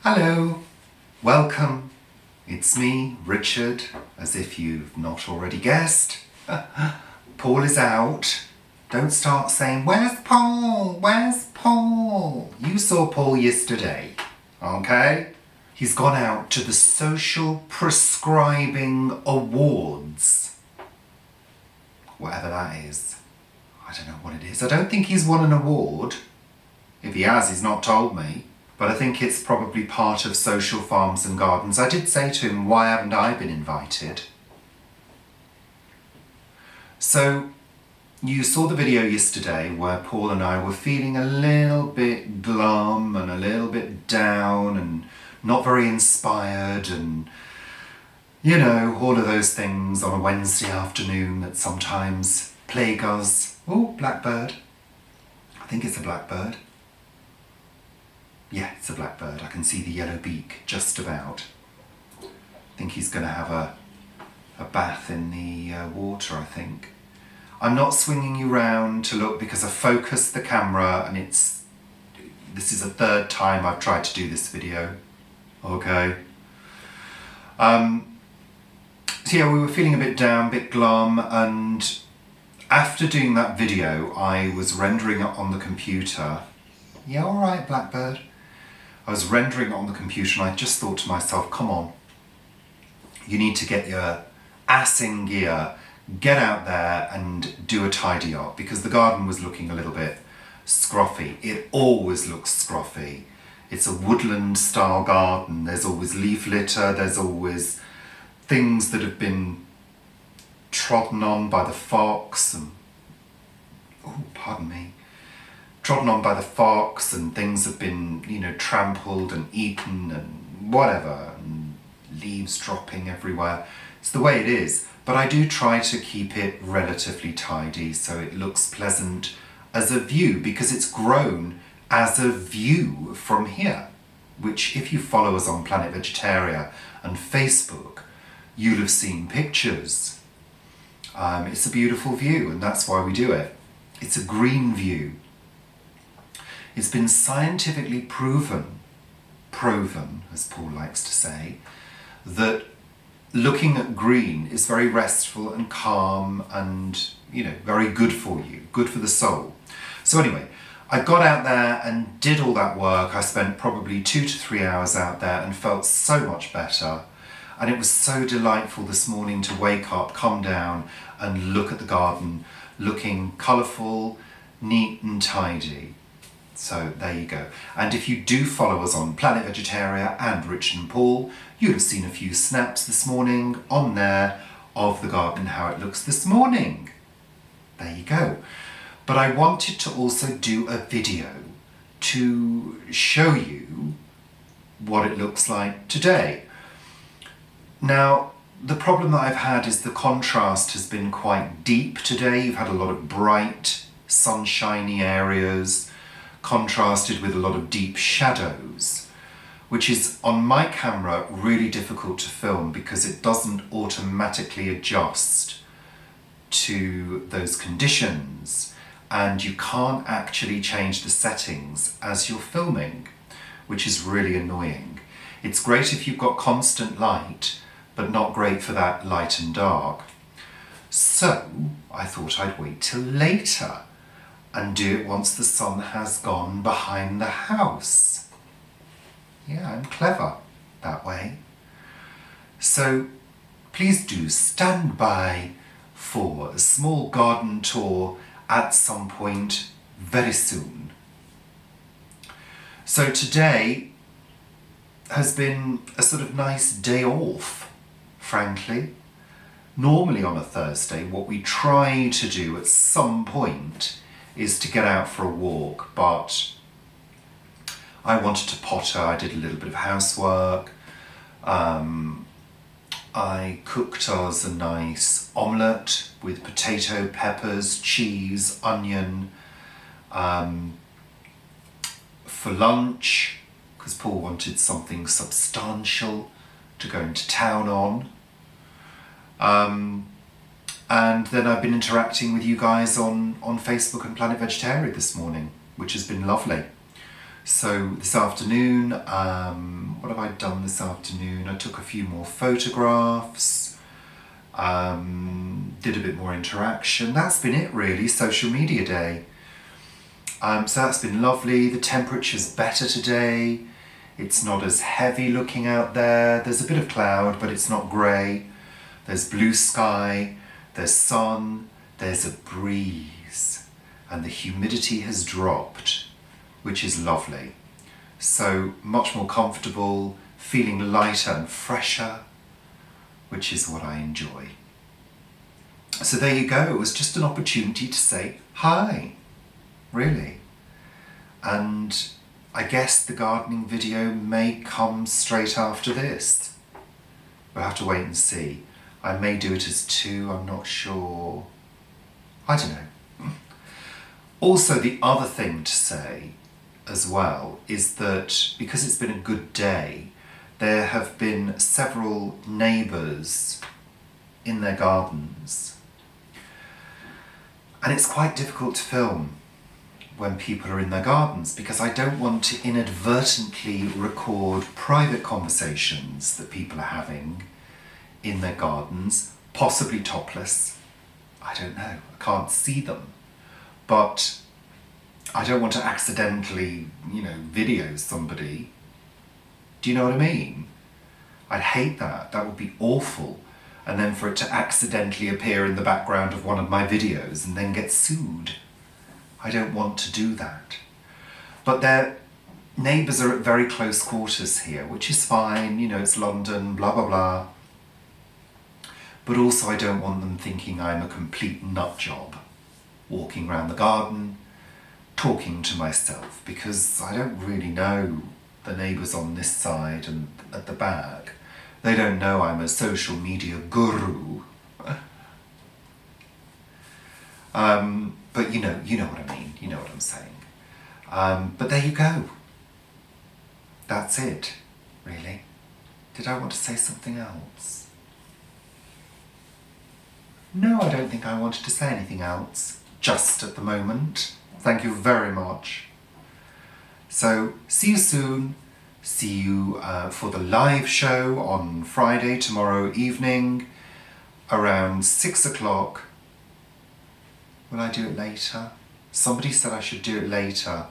Hello, welcome. It's me, Richard, as if you've not already guessed. Paul is out. Don't start saying, "Where's Paul? Where's Paul?" You saw Paul yesterday, okay? He's gone out to the Social Prescribing Awards. Whatever that is. I don't know what it is. I don't think he's won an award. If he has, he's not told me. But I think it's probably part of Social Farms and Gardens. I did say to him, why haven't I been invited? So, you saw the video yesterday where Paul and I were feeling a little bit glum and a little bit down and not very inspired and, you know, all of those things on a Wednesday afternoon that sometimes plague us. Oh, blackbird. I think it's a blackbird. Yeah, it's a blackbird. I can see the yellow beak just about. I think he's going to have a bath in the water, I think. I'm not swinging you round to look because I focused the camera and this is the third time I've tried to do this video. Okay. So yeah, we were feeling a bit down, a bit glum, and after doing that video, I was rendering it on the computer. Yeah, all right, blackbird. I was rendering it on the computer and I just thought to myself, come on, you need to get your ass in gear, get out there and do a tidy up, because the garden was looking a little bit scruffy. It always looks scruffy. It's a woodland style garden. There's always leaf litter, there's always things that have been trodden on by the fox and, oh, pardon me, trodden on by the fox, and things have been, you know, trampled and eaten and whatever, and leaves dropping everywhere. It's the way it is, but I do try to keep it relatively tidy so it looks pleasant as a view, because it's grown as a view from here, which if you follow us on Planet Vegetaria and Facebook, you'll have seen pictures. It's a beautiful view, and that's why we do it. It's a green view. It's been scientifically proven, as Paul likes to say, that looking at green is very restful and calm and, you know, very good for you, good for the soul. So anyway, I got out there and did all that work. I spent probably 2 to 3 hours out there and felt so much better. And it was so delightful this morning to wake up, come down and look at the garden, looking colourful, neat and tidy. So there you go. And if you do follow us on Planet Vegetaria and Richard and Paul, you'll have seen a few snaps this morning on there of the garden, how it looks this morning. There you go. But I wanted to also do a video to show you what it looks like today. Now, the problem that I've had is the contrast has been quite deep today. You've had a lot of bright, sunshiny areas, contrasted with a lot of deep shadows, which is on my camera really difficult to film because it doesn't automatically adjust to those conditions, and you can't actually change the settings as you're filming, which is really annoying. It's great if you've got constant light, but not great for that light and dark. So I thought I'd wait till later and do it once the sun has gone behind the house. Yeah, I'm clever that way. So please do stand by for a small garden tour at some point very soon. So today has been a sort of nice day off, frankly. Normally on a Thursday, what we try to do at some point is to get out for a walk, but I wanted to potter. I did a little bit of housework. I cooked us a nice omelette with potato, peppers, cheese, onion for lunch, because Paul wanted something substantial to go into town on. And then I've been interacting with you guys on Facebook and Planet Vegetaria this morning, which has been lovely. So this afternoon, what have I done this afternoon? I took a few more photographs, did a bit more interaction. That's been it really, social media day. So that's been lovely. The temperature's better today. It's not as heavy looking out there. There's a bit of cloud, but it's not grey. There's blue sky, there's sun, there's a breeze, and the humidity has dropped, which is lovely. So much more comfortable, feeling lighter and fresher, which is what I enjoy. So there you go. It was just an opportunity to say hi, really. And I guess the gardening video may come straight after this. We'll have to wait and see. I may do it as 2, I'm not sure. I don't know. Also, the other thing to say as well is that because it's been a good day, there have been several neighbours in their gardens. And it's quite difficult to film when people are in their gardens because I don't want to inadvertently record private conversations that people are having in their gardens, possibly topless. I don't know, I can't see them. But I don't want to accidentally, video somebody. Do you know what I mean? I'd hate that. That would be awful. And then for it to accidentally appear in the background of one of my videos and then get sued. I don't want to do that. But their neighbours are at very close quarters here, which is fine. It's London, blah, blah, blah. But also I don't want them thinking I'm a complete nut job, walking around the garden, talking to myself, because I don't really know the neighbours on this side and at the back. They don't know I'm a social media guru. But you know what I mean, you know what I'm saying. But there you go. That's it, really. Did I want to say something else? No, I don't think I wanted to say anything else, just at the moment. Thank you very much. So, see you soon. See you for the live show on Friday, tomorrow evening, around 6 o'clock. Will I do it later? Somebody said I should do it later.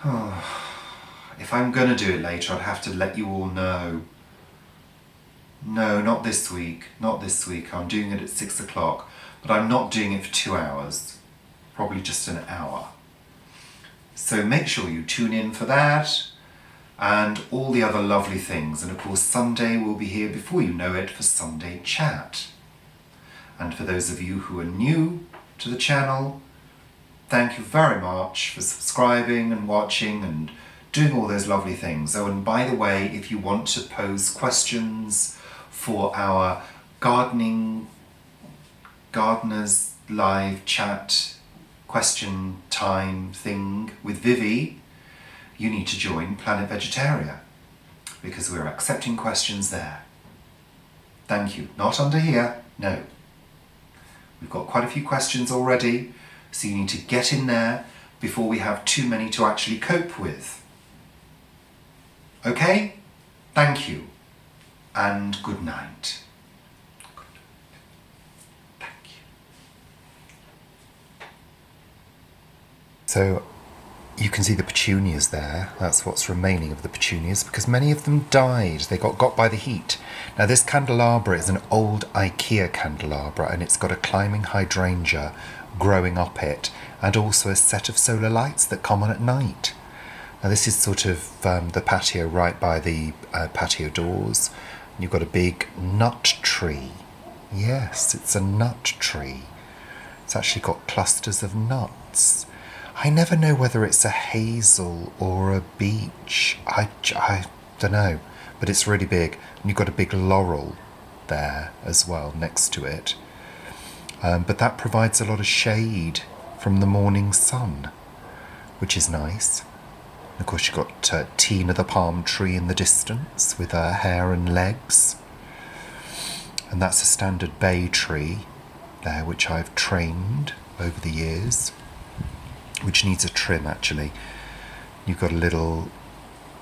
If I'm going to do it later, I'd have to let you all know. No, not this week. Not this week. I'm doing it at 6 o'clock, but I'm not doing it for 2 hours. Probably just an hour. So make sure you tune in for that and all the other lovely things. And of course, Sunday will be here before you know it for Sunday Chat. And for those of you who are new to the channel, thank you very much for subscribing and watching and doing all those lovely things. Oh, and by the way, if you want to pose questions for our gardeners live chat question time thing with Vivi, you need to join Planet Vegetaria because we're accepting questions there. Thank you. Not under here, no. We've got quite a few questions already, so you need to get in there before we have too many to actually cope with. Okay? Thank you. And good night. Thank you. So you can see the petunias there. That's what's remaining of the petunias because many of them died. They got by the heat. Now this candelabra is an old IKEA candelabra and it's got a climbing hydrangea growing up it and also a set of solar lights that come on at night. Now this is sort of the patio right by the patio doors. You've got a big nut tree. Yes, it's a nut tree. It's actually got clusters of nuts. I never know whether it's a hazel or a beech. I don't know, but it's really big. And you've got a big laurel there as well next to it. But that provides a lot of shade from the morning sun, which is nice. And of course you've got Tina the palm tree in the distance with her hair and legs. And that's a standard bay tree there, which I've trained over the years, which needs a trim actually. You've got a little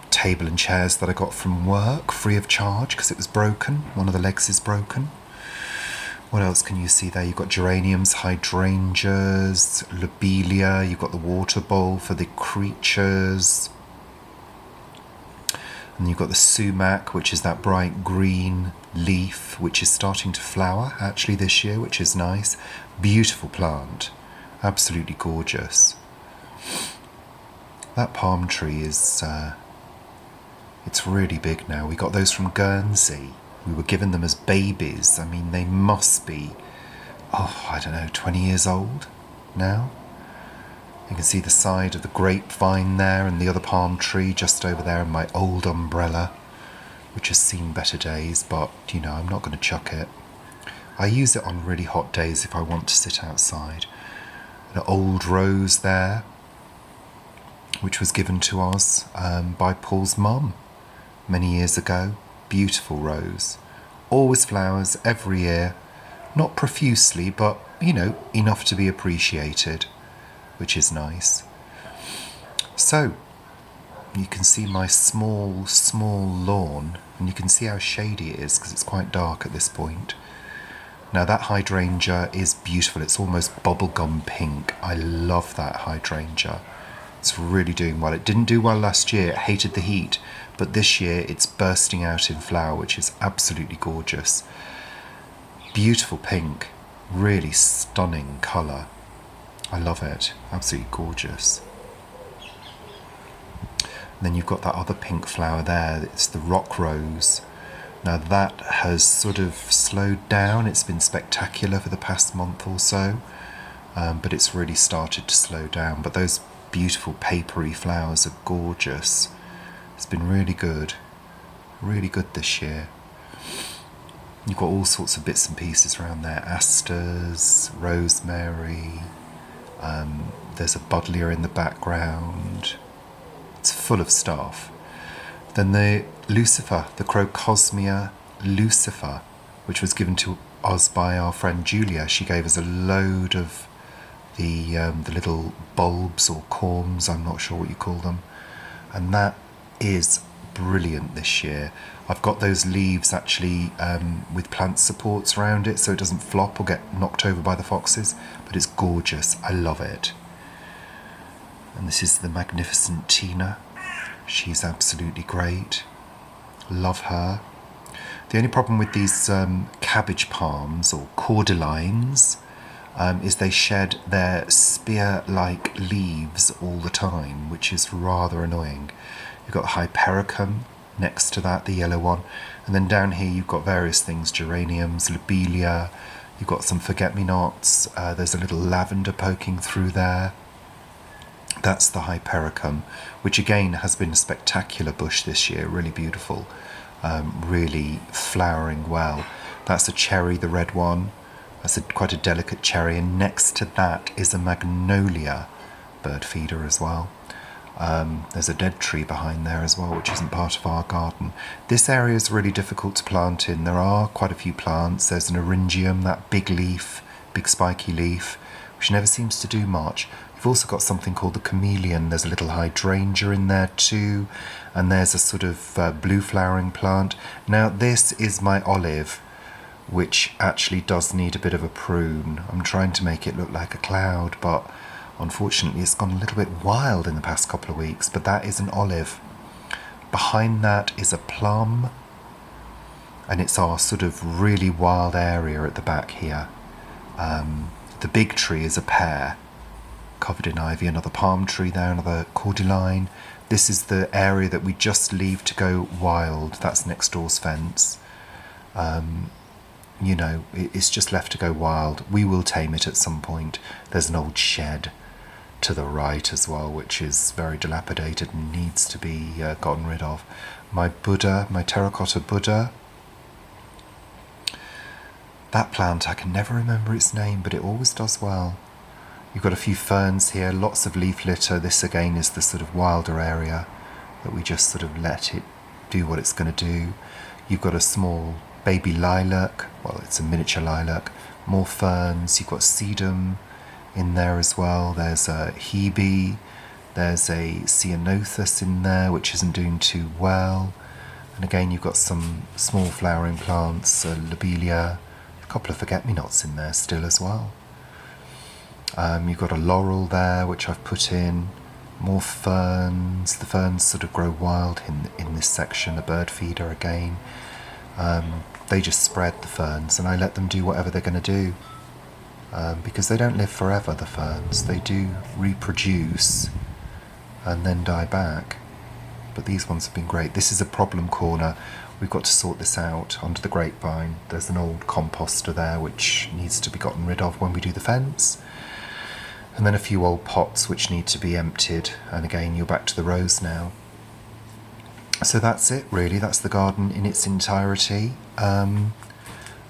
table and chairs that I got from work, free of charge, because it was broken. One of the legs is broken. What else can you see there? You've got geraniums, hydrangeas, lobelia. You've got the water bowl for the creatures. And you've got the sumac, which is that bright green leaf, which is starting to flower actually this year, which is nice. Beautiful plant. Absolutely gorgeous. That palm tree is, it's really big now. We got those from Guernsey. We were given them as babies. I mean, they must be, I don't know, 20 years old now. You can see the side of the grapevine there and the other palm tree just over there, and my old umbrella, which has seen better days, but, you know, I'm not going to chuck it. I use it on really hot days if I want to sit outside. An old rose there, which was given to us by Paul's mum many years ago. Beautiful rose. Always flowers every year. Not profusely, but, you know, enough to be appreciated, which is nice. So, you can see my small lawn, and you can see how shady it is because it's quite dark at this point. Now that hydrangea is beautiful. It's almost bubblegum pink. I love that hydrangea. It's really doing well. It didn't do well last year. It hated the heat. But this year it's bursting out in flower, which is absolutely gorgeous. Beautiful pink. Really stunning colour. I love it. Absolutely gorgeous. And then you've got that other pink flower there. It's the rock rose. Now that has sort of slowed down. It's been spectacular for the past month or so. But it's really started to slow down. But those beautiful papery flowers are gorgeous. It's been really good this year. You've got all sorts of bits and pieces around there. Asters, rosemary, there's a buddleia in the background. It's full of stuff. Then the Lucifer, the Crocosmia Lucifer, which was given to us by our friend Julia. She gave us a load of the little bulbs or corms, I'm not sure what you call them. And that is brilliant this year. I've got those leaves actually with plant supports around it so it doesn't flop or get knocked over by the foxes, but it's gorgeous. I love it. And this is the magnificent Tina. She's absolutely great. Love her. The only problem with these cabbage palms or cordylines is they shed their spear-like leaves all the time, which is rather annoying. You've got Hypericum next to that, the yellow one. And then down here you've got various things, geraniums, lobelia, you've got some forget-me-nots, there's a little lavender poking through there. That's the Hypericum, which again has been a spectacular bush this year, really beautiful, really flowering well. That's a cherry, the red one. That's quite a delicate cherry, and next to that is a magnolia bird feeder as well. There's a dead tree behind there as well, which isn't part of our garden. This area is really difficult to plant in. There are quite a few plants. There's an eryngium, that big leaf, big spiky leaf, which never seems to do much. You've also got something called the chameleon. There's a little hydrangea in there too, and there's a sort of blue flowering plant. Now this is my olive, which actually does need a bit of a prune. I'm trying to make it look like a cloud, but unfortunately it's gone a little bit wild in the past couple of weeks. But that is an olive. Behind that is a plum, and it's our sort of really wild area at the back here. The big tree is a pear, covered in ivy. Another palm tree there, another cordyline. This is the area that we just leave to go wild. That's next door's fence. You know, it's just left to go wild. We will tame it at some point. There's an old shed to the right as well, which is very dilapidated and needs to be gotten rid of. My Buddha, my terracotta Buddha. That plant, I can never remember its name, but it always does well. You've got a few ferns here, lots of leaf litter. This again is the sort of wilder area that we just sort of let it do what it's going to do. You've got a small baby lilac, well, it's a miniature lilac, more ferns. You've got sedum in there as well. There's a hebe, There's a ceanothus in there which isn't doing too well. And again, you've got some small flowering plants, lobelia, a couple of forget-me-nots in there still as well. You've got a laurel there which I've put in, more ferns. The ferns sort of grow wild in this section, a bird feeder again. They just spread, the ferns, and I let them do whatever they're going to do. Because they don't live forever, the ferns. They do reproduce and then die back. But these ones have been great. This is a problem corner. We've got to sort this out under the grapevine. There's an old composter there which needs to be gotten rid of when we do the fence. And then a few old pots which need to be emptied. And again, you're back to the rose now. So that's it, really. That's the garden in its entirety. And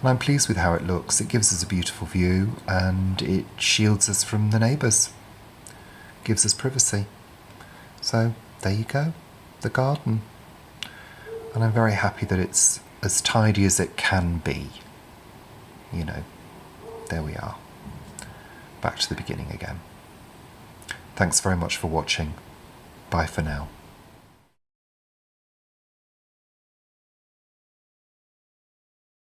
I'm pleased with how it looks. It gives us a beautiful view and it shields us from the neighbours. Gives us privacy. So there you go, the garden. And I'm very happy that it's as tidy as it can be. You know, there we are. Back to the beginning again. Thanks very much for watching. Bye for now.